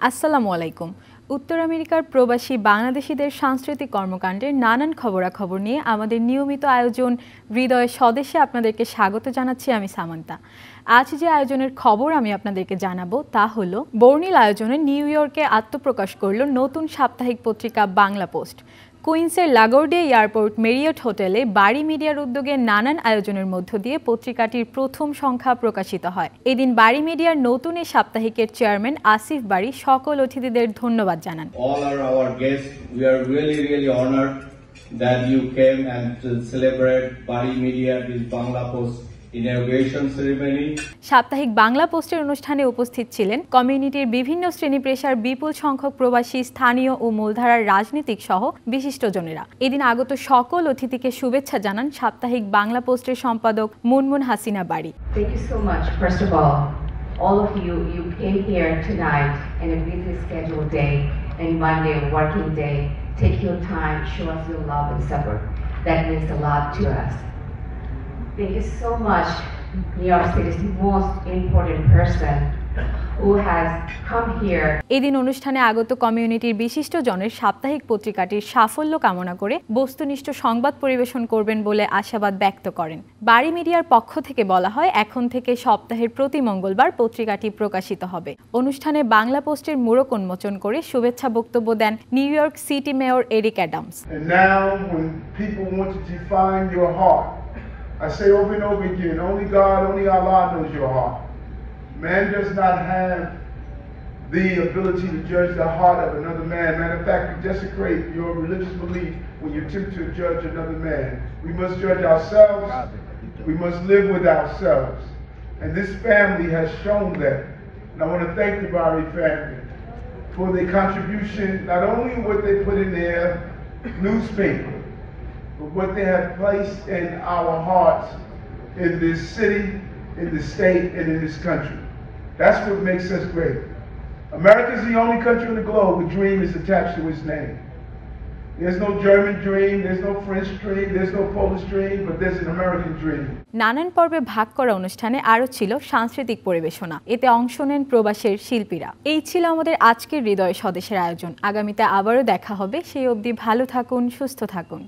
আসসালামু আলাইকুম। উত্তর আমেরিকার প্রবাসী বাংলাদেশিদের সাংস্কৃতিক কর্মকাণ্ডের নানান খবরাখবর নিয়ে আমাদের নিয়মিত আয়োজন হৃদয়ের স্বদেশে আপনাদেরকে স্বাগত জানাচ্ছি আমি সামান্তা। আজ যে আয়োজনের খবর আমি আপনাদেরকে জানাবো তা হলো বর্ণিল আয়োজনে নিউ ইয়র্কে আত্মপ্রকাশ করল নতুন সাপ্তাহিক পত্রিকা বাংলা পোস্ট। কুইন্সের লাগোর্ডিয়া এয়ারপোর্ট মেরিয়ট হোটেলে বাড়ি মিডিয়ার উদ্যোগে নানান আয়োজনের মধ্য দিয়ে পত্রিকাটির প্রথম সংখ্যা প্রকাশিত হয়। এদিন বাড়ি মিডিয়ার নতুন এই সাপ্তাহিকের চেয়ারম্যান আসিফ বাড়ি সকল অতিথিদের ধন্যবাদ জানান। All are our guests. We are really honored that you came and to celebrate Bari Media this Bangla Post inauguration ceremony. সাপ্তাহিক বাংলা পোস্টের অনুষ্ঠানে উপস্থিত ছিলেন কমিউনিটির বিভিন্ন শ্রেণী পেশার বিপুল সংখ্যক প্রবাসী, স্থানীয় ও মূলধারার রাজনীতিক সহ বিশিষ্টজনেরা। এদিন আগত সকল অতিথিকে শুভেচ্ছা জানান সাপ্তাহিক বাংলা পোস্টের সম্পাদক মুনমুন হাসিনা বাড়ি। Thank you so much. First of all of you came here tonight in a busy scheduled day and Monday working day. Take your time, show us your love and support. That means a lot to us. Thank you so much, New York City's most important person who has come here. এদিন অনুষ্ঠানে আগত কমিউনিটির বিশিষ্টজনের সাপ্তাহিক পত্রিকাটির সাফল্য কামনা করে বস্তুনিষ্ঠ সংবাদ পরিবেশন করবেন বলে আশাবাদ ব্যক্ত করেন। বাড়ি মিডিয়ার পক্ষ থেকে বলা হয়, এখন থেকে সপ্তাহের প্রতি মঙ্গলবার পত্রিকাটি প্রকাশিত হবে। অনুষ্ঠানে বাংলা পোস্টের মোড়ক উন্মোচন করে শুভেচ্ছা বক্তব্য দেন New York City mayor Eric Adams. I say over and over again, only God, only Allah knows your heart. Man does not have the ability to judge the heart of another man. Matter of fact, you desecrate your religious belief when you attempt to judge another man. We must judge ourselves. We must live with ourselves. And this family has shown that. And I want to thank the Bari family for their contribution, not only what they put in their newspaper, but what they have placed in our hearts in this city, in this state, and in this country. That's what makes us great. America is the only country in the globe where dream is attached to its name. There's no German dream, there's no French dream, there's no Polish dream, but there's an American dream. নানান পর্বে ভাগ করা অনুষ্ঠানে আরও ছিল সাংস্কৃতিক পরিবেশনা। এতে অংশ নেন প্রবাসের শিল্পীরা। এই ছিল আমাদের আজকের হৃদয় স্বদেশের আয়োজন। আগামীতে আবারও দেখা হবে। সেই অবধি ভালো থাকুন, সুস্থ থাকুন।